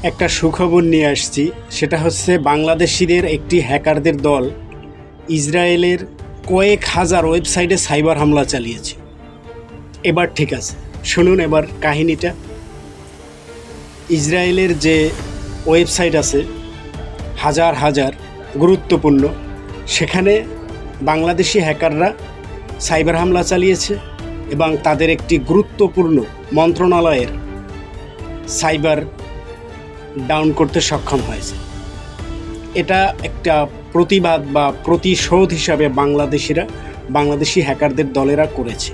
একটা সুখবর নিয়ে আসছি। সেটা হচ্ছে বাংলাদেশিদের একটি হ্যাকারদের দল ইসরায়েলের কয়েক হাজার ওয়েবসাইটে সাইবার হামলা চালিয়েছে। এবার ঠিক আছে, শুনুন এবার কাহিনীটা। ইসরায়েলের যে ওয়েবসাইট আছে হাজার হাজার গুরুত্বপূর্ণ, সেখানে বাংলাদেশি হ্যাকাররা সাইবার হামলা চালিয়েছে এবং তাদের একটি গুরুত্বপূর্ণ মন্ত্রণালয়ের সাইবার ডাউন করতে সক্ষম হয়েছে। এটা একটা প্রতিবাদ বা প্রতিশোধ হিসাবে বাংলাদেশি হ্যাকারদের দলেরা করেছে।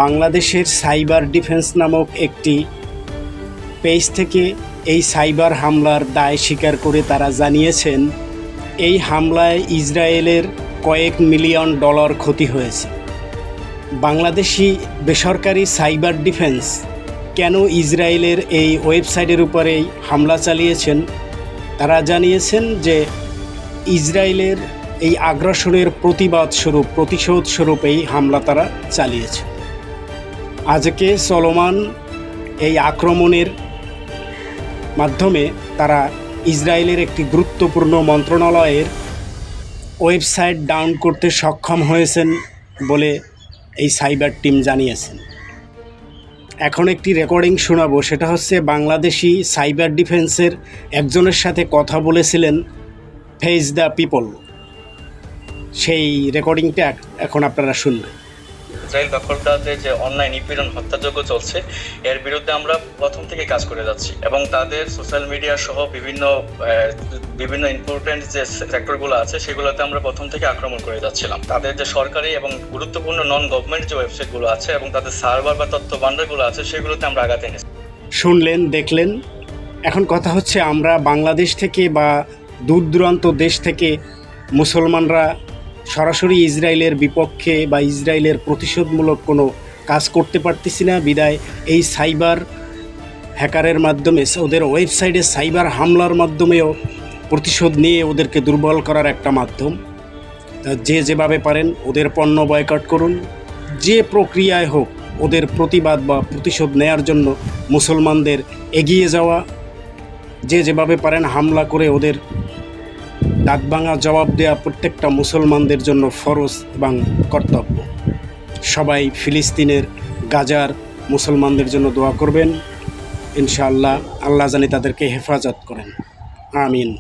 বাংলাদেশের সাইবার ডিফেন্স নামক একটি পেজ থেকে এই সাইবার হামলার দায় স্বীকার করে তারা জানিয়েছেন এই হামলায় ইসরায়েলের কয়েক মিলিয়ন ডলার ক্ষতি হয়েছে। বাংলাদেশি বেসরকারি সাইবার ডিফেন্স কেন ইসরায়েলের এই ওয়েবসাইটের উপরেই হামলা চালিয়েছেন, তারা জানিয়েছেন যে ইসরায়েলের এই আগ্রাসনের প্রতিশোধ স্বরূপ এই হামলা তারা চালিয়েছে। আজকে চলমান এই আক্রমণের মাধ্যমে তারা ইসরায়েলের একটি গুরুত্বপূর্ণ মন্ত্রণালয়ের ওয়েবসাইট ডাউন করতে সক্ষম হয়েছেন বলে এই সাইবার টিম জানিয়েছেন। এখন একটি রেকর্ডিং শোনাবো। সেটা হচ্ছে বাংলাদেশি সাইবার ডিফেন্সের একজনের সাথে কথা বলেছিলেন ফেস দ্য পিপল। সেই রেকর্ডিংটা এখন আপনারা শুনবেন। ইসরায়েল দখলদারদের যে অনলাইন নিপীড়ন হত্যাযজ্ঞ চলছে, এর বিরুদ্ধে আমরা প্রথম থেকে কাজ করে যাচ্ছি এবং তাদের সোশ্যাল মিডিয়া সহ বিভিন্ন ইম্পর্টেন্ট যে সেক্টরগুলো আছে সেগুলোতে আমরা প্রথম থেকে আক্রমণ করে যাচ্ছিলাম। তাদের যে সরকারি এবং গুরুত্বপূর্ণ নন গভর্নমেন্ট যে ওয়েবসাইটগুলো আছে এবং তাদের সার্ভার বা তথ্য ভান্ডারগুলো আছে সেগুলোতে আমরা আঘাত এনেছি। শুনলেন, দেখলেন। এখন কথা হচ্ছে আমরা বাংলাদেশ থেকে বা দূর দূরান্ত দেশ থেকে মুসলমানরা সরাসরি ইসরায়েলের বিপক্ষে বা ইসরায়েলের প্রতিশোধমূলক কোনো কাজ করতে পারতেছি না। বিদায় এই সাইবার হ্যাকারের মাধ্যমে ওদের ওয়েবসাইটে সাইবার হামলার মাধ্যমেও প্রতিশোধ নিয়ে ওদেরকে দুর্বল করার একটা মাধ্যম। যে যেভাবে পারেন ওদের পণ্য বয়কট করুন, যে প্রক্রিয়ায় হোক ওদের প্রতিবাদ বা প্রতিশোধ নেয়ার জন্য মুসলমানদের এগিয়ে যাওয়া, যে যেভাবে পারেন হামলা করে ওদের দাঁতভাঙা জবাব দেওয়া প্রত্যেকটা মুসলমানদের জন্য ফরজ এবং কর্তব্য। সবাই ফিলিস্তিনের গাজার মুসলমানদের জন্য দোয়া করবেন। ইনশাআল্লাহ আল্লাহ জানি তাদেরকে হেফাজত করেন। আমিন।